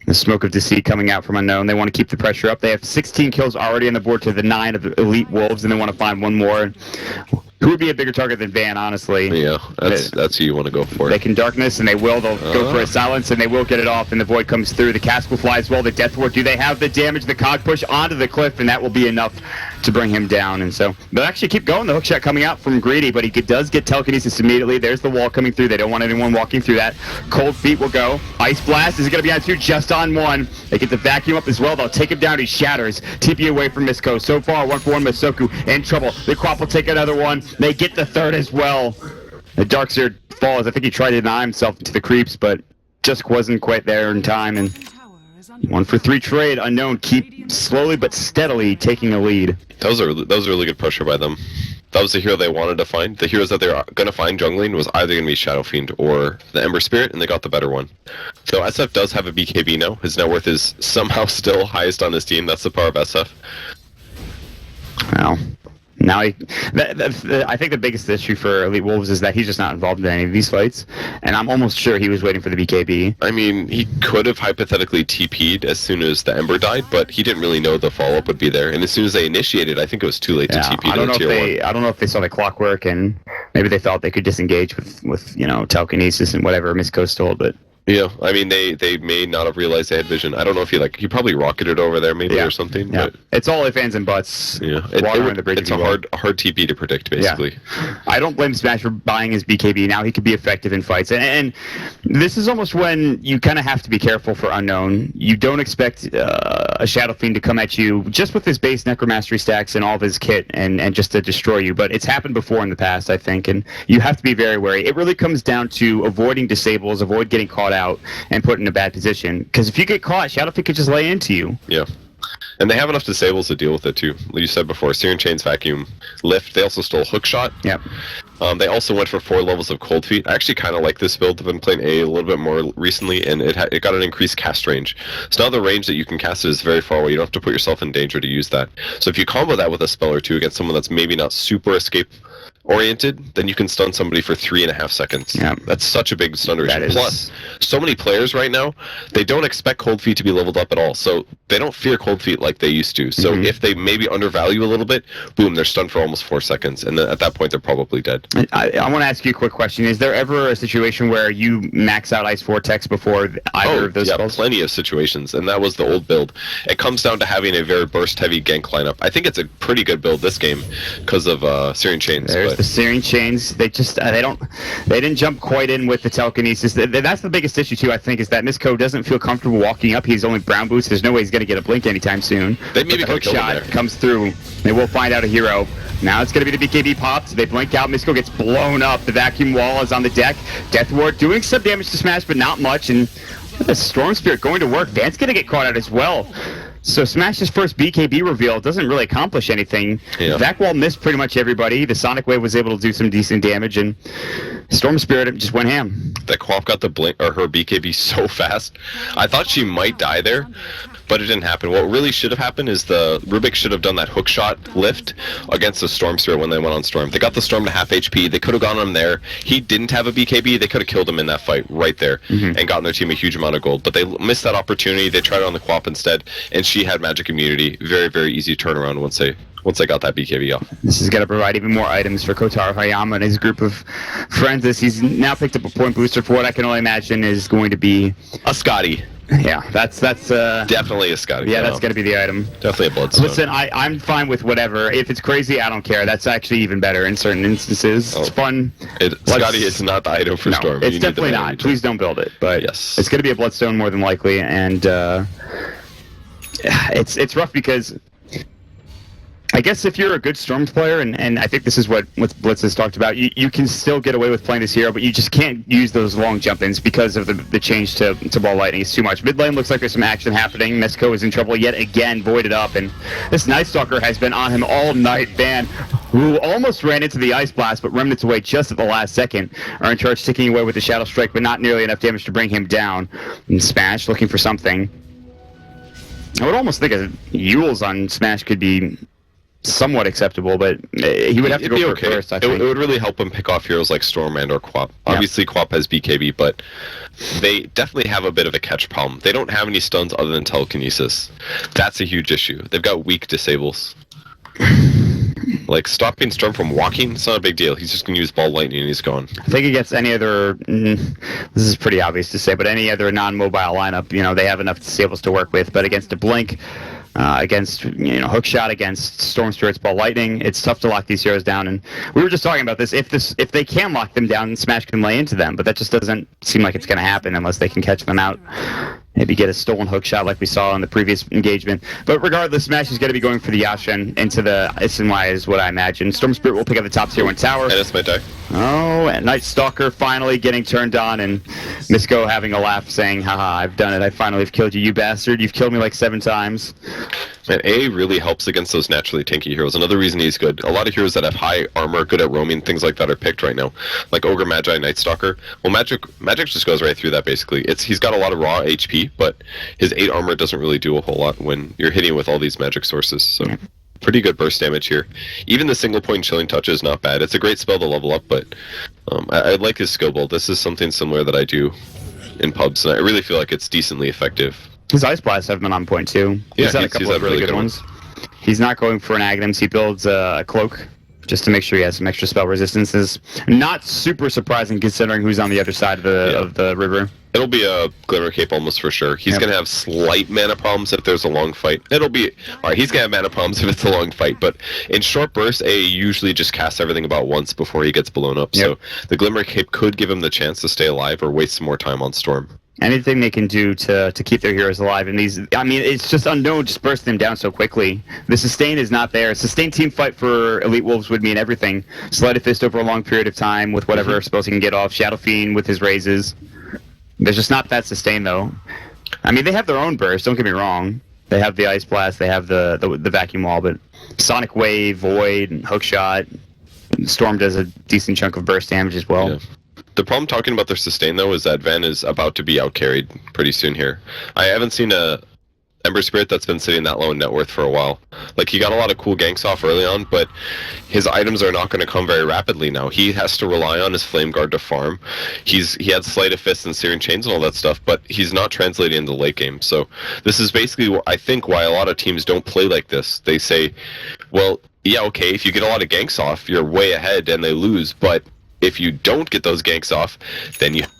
[SPEAKER 3] The Smoke of Deceit coming out from Unknown. They want to keep the pressure up. They have 16 kills already on the board to the 9 of the Elite Wolves, and they want to find one more. Who would be a bigger target than Van, honestly?
[SPEAKER 4] Yeah, that's who you want to go for.
[SPEAKER 3] They can Darkness, and they will. They'll go for a Silence, and they will get it off, and the Void comes through. The Cask will fly as well. The Death Ward, do they have the damage? The Cog push onto the cliff, and that will be enough to bring him down. And so they'll actually keep going. The hookshot coming out from Greedy, but he does get Telekinesis immediately. There's the wall coming through. They don't want anyone walking through that. Cold Feet will go. Ice Blast is going to be on 2, just on 1. They get the Vacuum up as well. They'll take him down. He shatters. TP away from Misko. So far, 1-for-1 Misoku in trouble. The Quap will take another one. They get the 3rd as well. The Darkseer falls. I think he tried to deny himself to the creeps, but just wasn't quite there in time. And 1-for-3 trade. Unknown keep slowly but steadily taking a lead.
[SPEAKER 4] That was a really good pressure by them. That was the hero they wanted to find. The heroes that they were going to find jungling was either going to be Shadow Fiend or the Ember Spirit, and they got the better one. So SF does have a BKB now. His net worth is somehow still highest on his team. That's the power of SF.
[SPEAKER 3] Well, now I think the biggest issue for Elite Wolves is that he's just not involved in any of these fights, and I'm almost sure he was waiting for the BKB.
[SPEAKER 4] I mean, he could have hypothetically TP'd as soon as the Ember died, but he didn't really know the follow-up would be there. And as soon as they initiated, I think it was too late to TP to tier 1.
[SPEAKER 3] I don't know if they saw the clockwork and maybe they thought they could disengage with telekinesis and whatever Misko stole, but.
[SPEAKER 4] Yeah, I mean, they may not have realized they had vision. I don't know if he probably rocketed over there maybe or something.
[SPEAKER 3] Yeah,
[SPEAKER 4] but
[SPEAKER 3] it's all ifs, ands, and buts.
[SPEAKER 4] Yeah, it's a hard TP to predict, basically.
[SPEAKER 3] Yeah. I don't blame Smash for buying his BKB. Now he could be effective in fights. And this is almost when you kind of have to be careful for Unknown. You don't expect a Shadow Fiend to come at you just with his base Necromastery stacks and all of his kit and just to destroy you. But it's happened before in the past, I think, and you have to be very wary. It really comes down to avoiding disables, avoid getting caught out and put in a bad position, because if you get caught, Shadow Fiend could just lay into you.
[SPEAKER 4] Yeah, and they have enough disables to deal with it too. Like you said before, Searing Chains, Vacuum, Lift. They also stole Hookshot.
[SPEAKER 3] Yep.
[SPEAKER 4] They also went for 4 levels of Cold Feet. I actually kind of like this build. I've been playing A little bit more recently, and it got an increased cast range. So now the range that you can cast is very far away. You don't have to put yourself in danger to use that. So if you combo that with a spell or two against someone that's maybe not super escape oriented, then you can stun somebody for 3.5 seconds.
[SPEAKER 3] Yeah.
[SPEAKER 4] That's such a big stun duration. Plus, so many players right now, they don't expect Cold Feet to be leveled up at all. So they don't fear Cold Feet like they used to. So if they maybe undervalue a little bit, boom, they're stunned for almost 4 seconds. And then at that point, they're probably dead.
[SPEAKER 3] I want to ask you a quick question. Is there ever a situation where you max out Ice Vortex before either of those spells?
[SPEAKER 4] Plenty of situations. And that was the old build. It comes down to having a very burst-heavy gank lineup. I think it's a pretty good build this game because of Searing Chains.
[SPEAKER 3] The Searing Chains, they didn't jump quite in with the telekinesis. That's the biggest issue too, I think, is that Misko doesn't feel comfortable walking up. He's only brown boots. There's no way he's going to get a blink anytime soon.
[SPEAKER 4] They maybe
[SPEAKER 3] the hook shot comes through. They will find out a hero. Now it's going to be the BKB popped. They blink out. Misko gets blown up. The vacuum wall is on the deck. Death Ward doing some damage to Smash, but not much. And the Storm Spirit going to work. Van's going to get caught out as well. So Smash's first BKB reveal doesn't really accomplish anything.
[SPEAKER 4] Yeah.
[SPEAKER 3] Vac Wall missed pretty much everybody. The Sonic Wave was able to do some decent damage, and Storm Spirit just went ham.
[SPEAKER 4] That Quap got the blink or her BKB so fast. I thought she might die there, but it didn't happen. What really should have happened is the Rubik should have done that hook shot lift against the Storm Spirit when they went on Storm. They got the Storm to half HP. They could have gone on him there. He didn't have a BKB. They could have killed him in that fight right there and gotten their team a huge amount of gold. But they missed that opportunity. They tried it on the Quap instead, and she had magic immunity. Very, very easy turnaround once they got that BKB off.
[SPEAKER 3] This is going to provide even more items for Kotaro Hayama and his group of friends as he's now picked up a point booster for what I can only imagine is going to be
[SPEAKER 4] a Scotty.
[SPEAKER 3] Yeah, that's
[SPEAKER 4] definitely a Scotty.
[SPEAKER 3] Yeah, that's going to be the item.
[SPEAKER 4] Definitely a Bloodstone.
[SPEAKER 3] Listen, I'm fine with whatever. If it's crazy, I don't care. That's actually even better in certain instances. It's fun.
[SPEAKER 4] Scotty is not the item for Storm.
[SPEAKER 3] It's definitely not. Please don't build it. But
[SPEAKER 4] yes,
[SPEAKER 3] it's going to be a Bloodstone more than likely, and it's rough because I guess if you're a good Storm player, and I think this is what Blitz has talked about, you can still get away with playing this hero, but you just can't use those long jump-ins because of the change to Ball Lightning. It's too much. Mid lane looks like there's some action happening. Misko is in trouble yet again, voided up, and this Night Stalker has been on him all night. Van, who almost ran into the Ice Blast, but remnants away just at the last second, are in charge ticking away with the Shadow Strike, but not nearly enough damage to bring him down. And Smash looking for something. I would almost think a EWolves on Smash could be somewhat acceptable, but he would have to go for it first, I think.
[SPEAKER 4] It would really help him pick off heroes like Storm and or Quap. Obviously, Quap has BKB, but they definitely have a bit of a catch problem. They don't have any stuns other than telekinesis. That's a huge issue. They've got weak disables. Like, stopping Storm from walking, it's not a big deal. He's just going to use Ball Lightning and he's gone.
[SPEAKER 3] I think against any other, this is pretty obvious to say, but any other non-mobile lineup, they have enough disables to work with. But against a Blink, against Hookshot, against Storm Spirit's Ball Lightning, it's tough to lock these heroes down. And we were just talking about this. If they can lock them down, Smash can lay into them, but that just doesn't seem like it's going to happen unless they can catch them out. Maybe get a stolen hook shot like we saw in the previous engagement. But regardless, Smash is going to be going for the Yasha into the SNY is what I imagine. Storm Spirit will pick up the top tier 1 tower.
[SPEAKER 4] And it's my die.
[SPEAKER 3] Oh, and Night Stalker finally getting turned on, and Misko having a laugh saying, haha, I've done it. I finally have killed you, you bastard. You've killed me like 7 times.
[SPEAKER 4] And A really helps against those naturally tanky heroes. Another reason he's good. A lot of heroes that have high armor, good at roaming, things like that are picked right now. Like Ogre, Magi, Night Stalker. Well, Magic just goes right through that basically. He's got a lot of raw HP, but his 8 armor doesn't really do a whole lot when you're hitting with all these magic sources. So pretty good burst damage here. Even the single point Chilling Touch is not bad. It's a great spell to level up, but I like his skill build. This is something similar that I do in pubs, and I really feel like it's decently effective.
[SPEAKER 3] His Ice Blasts have been on point too. He's had a couple of really good ones. He's not going for an Aghanim's. He builds a Cloak just to make sure he has some extra spell resistances. Not super surprising considering who's on the other side of the river.
[SPEAKER 4] It'll be a Glimmer Cape almost for sure. He's going to have slight mana problems if there's a long fight. Alright, he's going to have mana problems if it's a long fight, but in short bursts, A usually just casts everything about once before he gets blown up. So the Glimmer Cape could give him the chance to stay alive or waste some more time on Storm.
[SPEAKER 3] Anything they can do to keep their heroes alive. And it's just unknown, just bursting them down so quickly. The sustain is not there. A sustained team fight for Elite Wolves would mean everything. Sleight of Fist over a long period of time with whatever spells he can get off. Shadow Fiend with his raises. There's just not that sustain, though. I mean, they have their own burst, don't get me wrong. They have the Ice Blast, they have the Vacuum Wall, but Sonic Wave, Void, and Hookshot. Storm does a decent chunk of burst damage as well.
[SPEAKER 4] Yeah. The problem talking about their sustain, though, is that Van is about to be outcarried pretty soon here. I haven't seen a Ember Spirit that's been sitting that low in net worth for a while. Like, he got a lot of cool ganks off early on, but his items are not going to come very rapidly now. He has to rely on his Flame Guard to farm. He had Sleight of Fist and Searing Chains and all that stuff, but he's not translating into the late game. So this is basically, I think, why a lot of teams don't play like this. They say, well, yeah, okay, if you get a lot of ganks off, you're way ahead and they lose, but if you don't get those ganks off, then you have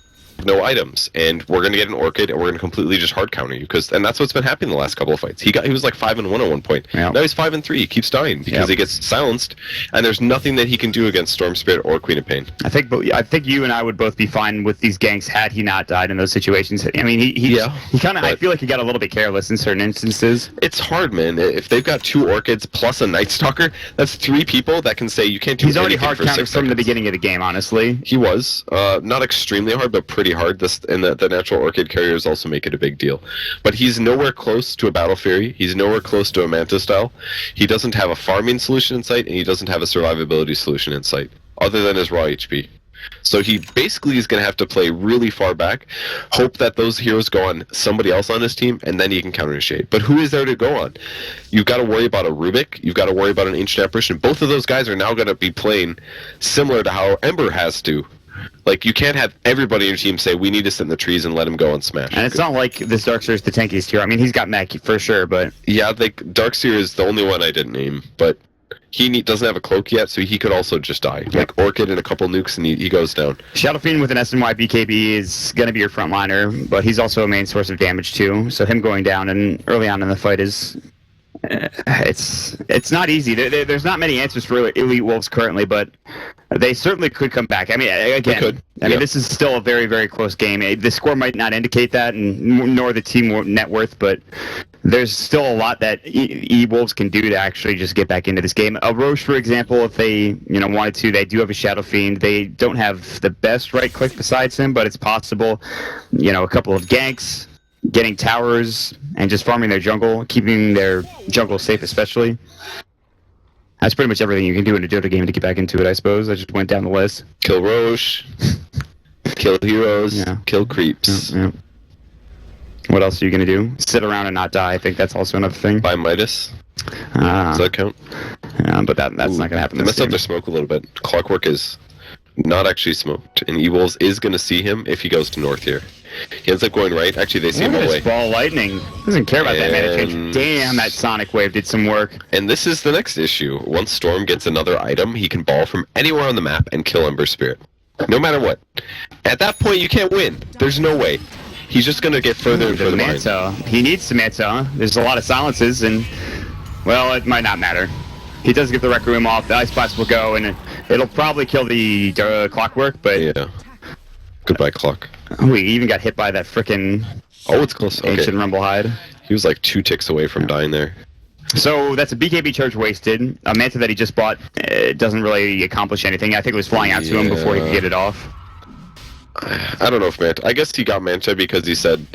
[SPEAKER 4] no items, and we're going to get an Orchid, and we're going to completely just hard counter you, and that's what's been happening the last couple of fights. He was like 5-1 at one point. Now he's 5-3. He keeps dying because he gets silenced, and there's nothing that he can do against Storm Spirit or Queen of Pain. I
[SPEAKER 3] think you and I would both be fine with these ganks had he not died in those situations. I mean, he kind of. I feel like he got a little bit careless in certain instances.
[SPEAKER 4] It's hard, man. If they've got 2 Orchids plus a Night Stalker, that's 3 people that can say you can't do anything.
[SPEAKER 3] He's already hard countered from the beginning of the game, honestly.
[SPEAKER 4] He was not extremely hard, but pretty hard. The natural Orchid carriers also make it a big deal. But he's nowhere close to a Battle Fury. He's nowhere close to a Manta style. He doesn't have a farming solution in sight, and he doesn't have a survivability solution in sight, other than his raw HP. So he basically is going to have to play really far back, hope that those heroes go on somebody else on his team, and then he can counter-initiate. But who is there to go on? You've got to worry about a Rubik. You've got to worry about an Ancient Apparition. Both of those guys are now going to be playing similar to how Ember has to. Like, you can't have everybody in your team say, we need to sit in the trees and let him go and smash.
[SPEAKER 3] And it's not like this Darkseer is the tankiest hero. I mean, he's got mech for sure, but...
[SPEAKER 4] Yeah, Darkseer is the only one I didn't name, but he doesn't have a cloak yet, so he could also just die. Yep. Like, Orchid and a couple nukes, and he goes down.
[SPEAKER 3] Shadow Fiend with an SNY BKB is going to be your frontliner, but he's also a main source of damage, too. So him going down and early on in the fight is... It's not easy. There's not many answers for Elite Wolves currently, but they certainly could come back. I mean, again, I mean, this is still a very, very close game. The score might not indicate that, and nor the team net worth, but there's still a lot that EWolves can do to actually just get back into this game. A Roche, for example, if they wanted to, they do have a Shadow Fiend. They don't have the best right click besides him, but it's possible. A couple of ganks, getting towers, and just farming their jungle, keeping their jungle safe especially. That's pretty much everything you can do in a Dota game to get back into it, I suppose. I just went down the list.
[SPEAKER 4] Kill Roche, kill heroes, kill creeps.
[SPEAKER 3] Yeah. What else are you going to do? Sit around and not die. I think that's also another thing.
[SPEAKER 4] Buy Midas. Does that count?
[SPEAKER 3] Yeah, but that's not going to happen.
[SPEAKER 4] They messed up their smoke a little bit. Clockwork is not actually smoked, and EWolves is going to see him if he goes to north here. He ends up going right. Actually, they see him away.
[SPEAKER 3] Ball lightning. Doesn't care about that mana change. Damn, that Sonic Wave did some work.
[SPEAKER 4] And this is the next issue. Once Storm gets another item, he can ball from anywhere on the map and kill Ember Spirit. No matter what. At that point, you can't win. There's no way. He's just going to get further and further behind.
[SPEAKER 3] Manta. He needs the Manta. There's a lot of silences, and, well, it might not matter. He does get the Requiem off. The Ice Blast will go, and it'll probably kill the Clockwork, but...
[SPEAKER 4] Yeah. Goodbye, Clock.
[SPEAKER 3] Oh, he even got hit by that frickin'
[SPEAKER 4] it's close.
[SPEAKER 3] Ancient Rumblehide.
[SPEAKER 4] He was like 2 ticks away from dying there.
[SPEAKER 3] So that's a BKB charge wasted. A Manta that he just bought doesn't really accomplish anything. I think it was flying out to him before he could get it off.
[SPEAKER 4] I don't know if Manta. I guess he got Manta because he said,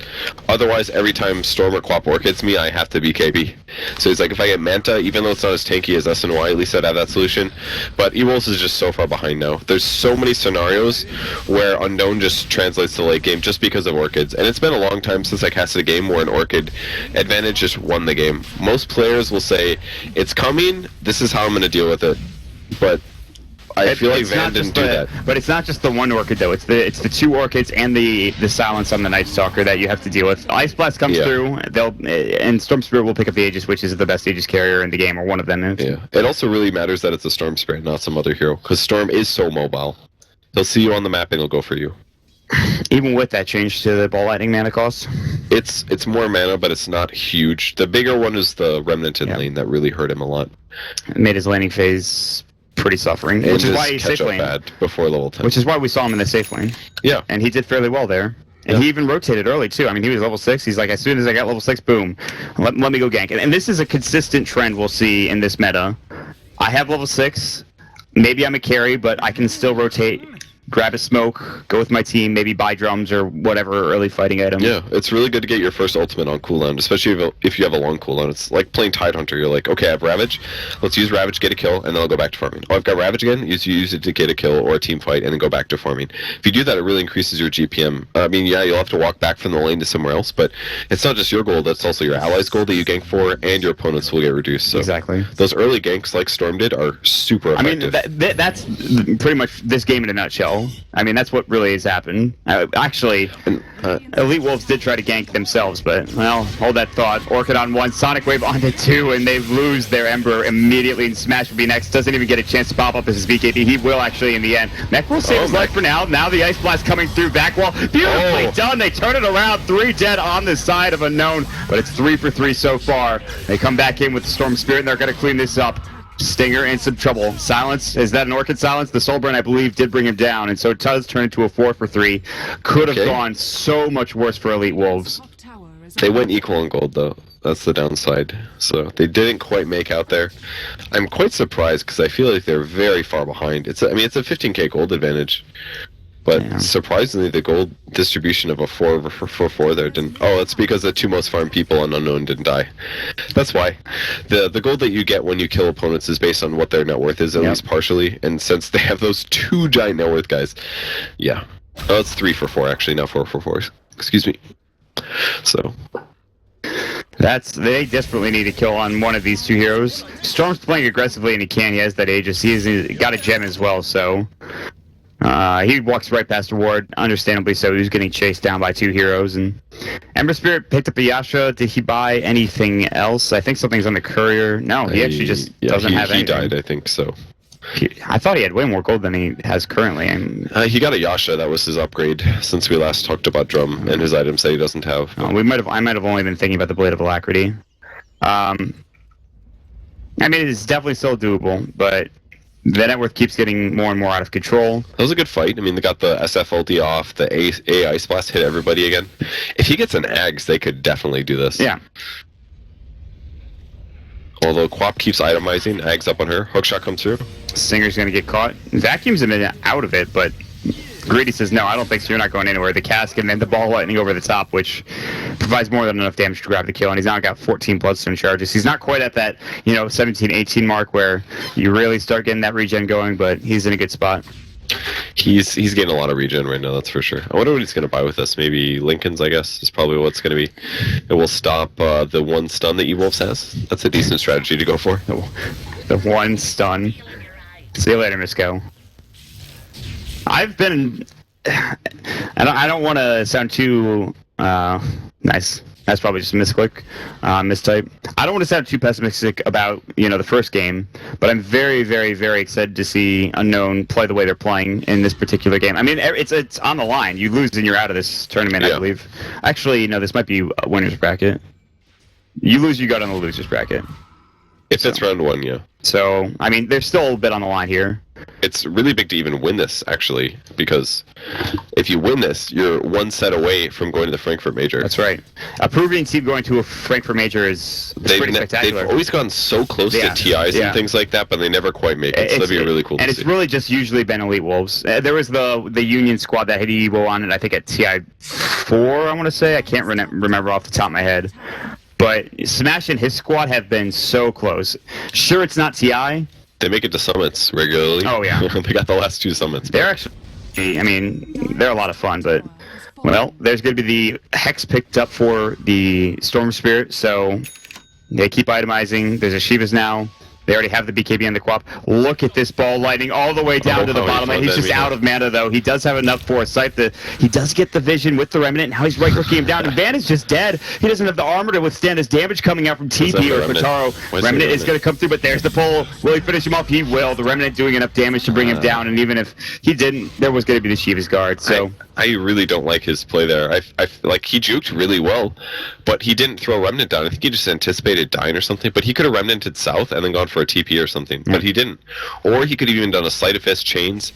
[SPEAKER 4] otherwise every time Storm or Quap Orc hits me, I have to be KB. So he's like, if I get Manta, even though it's not as tanky as SNY, at least I'd have that solution. But EWolves is just so far behind now. There's so many scenarios where Unknown just translates to late game just because of Orchids. And it's been a long time since I casted a game where an Orchid advantage just won the game. Most players will say, it's coming, this is how I'm going to deal with it. But I feel like Van didn't do that.
[SPEAKER 3] But it's not just the one Orchid though. It's the two Orchids and the silence on the Night Stalker that you have to deal with. Ice Blast comes through. And Storm Spirit will pick up the Aegis, which is the best Aegis carrier in the game, or one of them is.
[SPEAKER 4] Yeah. It also really matters that it's a Storm Spirit, not some other hero, because Storm is so mobile. He'll see you on the map and he'll go for you.
[SPEAKER 3] Even with that change to the Ball Lightning mana cost?
[SPEAKER 4] It's more mana, but it's not huge. The bigger one is the Remnant in lane that really hurt him a lot.
[SPEAKER 3] It made his laning phase pretty suffering, which is why he's safe lane.
[SPEAKER 4] Bad before level 10.
[SPEAKER 3] Which is why we saw him in the safe lane.
[SPEAKER 4] Yeah.
[SPEAKER 3] And he did fairly well there. And he even rotated early, too. I mean, he was level 6. He's like, as soon as I got level 6, boom, let me go gank. And this is a consistent trend we'll see in this meta. I have level 6. Maybe I'm a carry, but I can still rotate, grab a smoke, go with my team, maybe buy drums or whatever early fighting item.
[SPEAKER 4] Yeah, it's really good to get your first ultimate on cooldown, especially if you have a long cooldown. It's like playing Tidehunter. You're like, okay, I have Ravage. Let's use Ravage, get a kill, and then I'll go back to farming. Oh, I've got Ravage again. Use it to get a kill or a team fight, and then go back to farming. If you do that, it really increases your GPM. I mean, yeah, you'll have to walk back from the lane to somewhere else, but it's not just your gold. That's also your allies' gold that you gank for, and your opponents will get reduced. So
[SPEAKER 3] exactly.
[SPEAKER 4] Those early ganks like Storm did are super effective.
[SPEAKER 3] I mean, that's pretty much this game in a nutshell. I mean, that's what really has happened. Actually, EWolves did try to gank themselves, but, well, hold that thought. Orchid on 1, Sonic Wave onto 2, and they lose their Ember immediately, and Smash will be next. Doesn't even get a chance to pop up as his BKB. He will actually in the end. Mech will save his life for now. Now the Ice Blast coming through back wall. Beautifully done. They turn it around. 3 dead on the side of Unknown, but it's 3 for 3 so far. They come back in with the Storm Spirit, and they're going to clean this up. Stinger in some trouble. Silence, is that an Orchid silence? The Soulburn, I believe, did bring him down, and so it does turn into a 4 for 3. Could have gone so much worse for EWolves.
[SPEAKER 4] They went equal in gold, though. That's the downside. So they didn't quite make out there. I'm quite surprised because I feel like they're very far behind. It's a 15k gold advantage. But surprisingly, the gold distribution of a 4 for 4 there didn't. Oh, it's because the 2 most farmed people on Unknown didn't die. That's why. The gold that you get when you kill opponents is based on what their net worth is, at least partially. And since they have those 2 giant net worth guys, yeah. Oh, it's 3 for 4 actually, not 4 for 4. Excuse me. So.
[SPEAKER 3] They desperately need a kill on one of these 2 heroes. Storm's playing aggressively, and he can. He has that Aegis. He's got a gem as well, so. He walks right past the ward, understandably so. He's getting chased down by 2 heroes. And Ember Spirit picked up a Yasha. Did he buy anything else? I think something's on the courier. No, he actually just doesn't have anything.
[SPEAKER 4] He died, I think so.
[SPEAKER 3] I thought he had way more gold than he has currently.
[SPEAKER 4] He got a Yasha. That was his upgrade since we last talked about Drum and his items that he doesn't have.
[SPEAKER 3] I might have only been thinking about the Blade of Alacrity. I mean, it's definitely still doable, but the net worth keeps getting more and more out of control.
[SPEAKER 4] That was a good fight. I mean, they got the SF ulti off, the A Ice Blast hit everybody again. If he gets an Ags, they could definitely do this.
[SPEAKER 3] Yeah.
[SPEAKER 4] Although Quap keeps itemizing, Ags up on her, hookshot comes through.
[SPEAKER 3] Stinger's gonna get caught. Vacuums him out of it, but Greedy says, no, I don't think so, you're not going anywhere. The cask and then the Ball Lightning over the top, which provides more than enough damage to grab the kill, and he's now got 14 Bloodstone charges. He's not quite at that, 17, 18 mark where you really start getting that regen going, but he's in a good spot.
[SPEAKER 4] He's getting a lot of regen right now, that's for sure. I wonder what he's going to buy with this. Maybe Lincoln's, I guess, is probably what's going to be. It will stop the 1 stun that EWolves has. That's a decent strategy to go for.
[SPEAKER 3] The 1 stun. See you later, Misco. I've been... I don't want to sound too... nice. That's probably just a misclick, mistype. I don't want to sound too pessimistic about, the first game, but I'm very, very, very excited to see Unknown play the way they're playing in this particular game. I mean, it's on the line. You lose and you're out of this tournament, I believe. Actually, this might be a winner's bracket. You lose, you got on the loser's bracket.
[SPEAKER 4] If it's round 1, yeah.
[SPEAKER 3] So, I mean, there's still a bit on the line here.
[SPEAKER 4] It's really big to even win this, actually, because if you win this, you're one set away from going to the Frankfurt Major.
[SPEAKER 3] That's right. A Peruvian team going to a Frankfurt Major is pretty spectacular.
[SPEAKER 4] They've always gone so close to TIs and things like that, but they never quite make it. So that'd be really cool to see.
[SPEAKER 3] And it's really just usually been Elite Wolves. There was the Union squad that had EWO on it, I think at TI 4, I want to say. I can't remember off the top of my head. But Smash and his squad have been so close. Sure, it's not TI.
[SPEAKER 4] They make it to summits regularly.
[SPEAKER 3] Oh, yeah.
[SPEAKER 4] They got the last 2 summits.
[SPEAKER 3] They're actually, I mean, they're a lot of fun, but, well, there's going to be the Hex picked up for the Storm Spirit, so they keep itemizing. There's a Shivas now. They already have the BKB on the Quap. Look at this ball lightning all the way down to the bottom lane. He's just out of mana, though. He does have enough foresight. He does get the vision with the Remnant. Now he's right-clicking him down, and Van is just dead. He doesn't have the armor to withstand his damage coming out from TP or Kotaro. Remnant is going to come through, but there's the pull. Will he finish him off? He will. The Remnant doing enough damage to bring him down, and even if he didn't, there was going to be the Shiva's guard. So
[SPEAKER 4] I really don't like his play there. I like he juked really well, but he didn't throw Remnant down. I think he just anticipated dying or something, but he could have Remnanted south and then gone for a TP or something, but he didn't. Or he could have even done a Sleight of Fist chains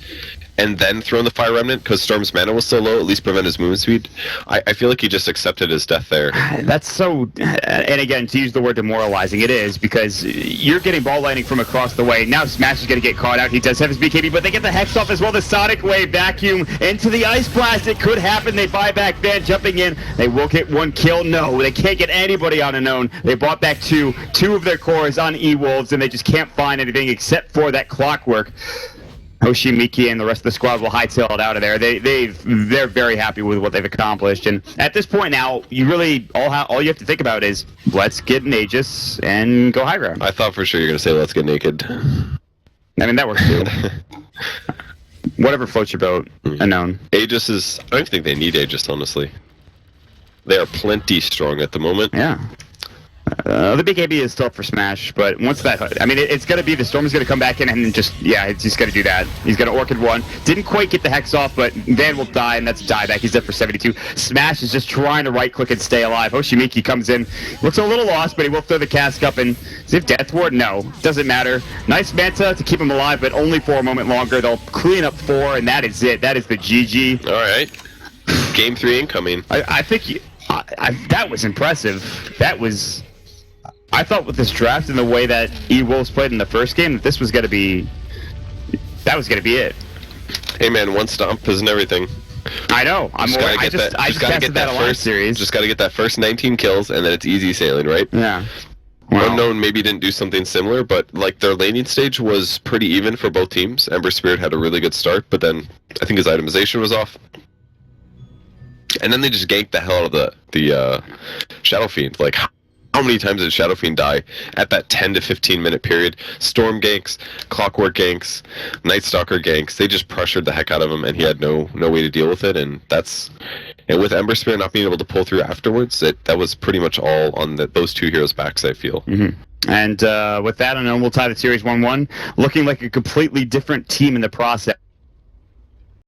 [SPEAKER 4] and then thrown the Fire Remnant because Storm's mana was so low, at least prevent his movement speed. I feel like he just accepted his death there.
[SPEAKER 3] That's so, and again, to use the word demoralizing, it is, because you're getting ball lightning from across the way. Now Smash is going to get caught out. He does have his BKB, but they get the Hex off as well. The Sonic Wave vacuum into the Ice Blast. It could happen. They buy back Van jumping in. They will get 1 kill. No, they can't get anybody on Unknown. They bought back two of their cores on EWolves, and they just can't find anything except for that Clockwork. Hoshimiki and the rest of the squad will hightail it out of there. They're very happy with what they've accomplished, and at this point now, you really all you have to think about is let's get an Aegis and go high ground.
[SPEAKER 4] I thought for sure you were gonna say let's get naked.
[SPEAKER 3] I mean that works too. Whatever floats your boat. Unknown.
[SPEAKER 4] Aegis is. I don't think they need Aegis, honestly. They are plenty strong at the moment.
[SPEAKER 3] Yeah. The BKB is still up for Smash, but once that, I mean, it's going to be the Storm is going to come back in and just, it's just going to do that. He's going to Orchid 1. Didn't quite get the Hex off, but Van will die, and that's dieback. He's up for 72. Smash is just trying to right-click and stay alive. Hoshimiki comes in, looks a little lost, but he will throw the cask up, and does he have Death Ward? No, doesn't matter. Nice Manta to keep him alive, but only for a moment longer. They'll clean up 4, and that is it. That is the GG.
[SPEAKER 4] All right. Game 3 incoming.
[SPEAKER 3] I think that was impressive. That was... I thought with this draft and the way that EWolves played in the first game, that this was going to be... That was going to be it.
[SPEAKER 4] Hey man, 1 stomp isn't everything.
[SPEAKER 3] I know. I just tested that a lot series.
[SPEAKER 4] Just got to get that first 19 kills, and then it's easy sailing, right?
[SPEAKER 3] Yeah. Wow.
[SPEAKER 4] Unknown maybe didn't do something similar, but like their laning stage was pretty even for both teams. Ember Spirit had a really good start, but then I think his itemization was off. And then they just ganked the hell out of the Shadow Fiend. Like, how many times did Shadow Fiend die at that 10 to 15 minute period? Storm ganks, Clockwork ganks, Night Stalker ganks. They just pressured the heck out of him, and he had no way to deal with it. And with Ember Spirit not being able to pull through afterwards, that was pretty much all on those 2 heroes' backs, I feel.
[SPEAKER 3] Mm-hmm. And with that, I know we'll tie the series 1-1, looking like a completely different team in the process.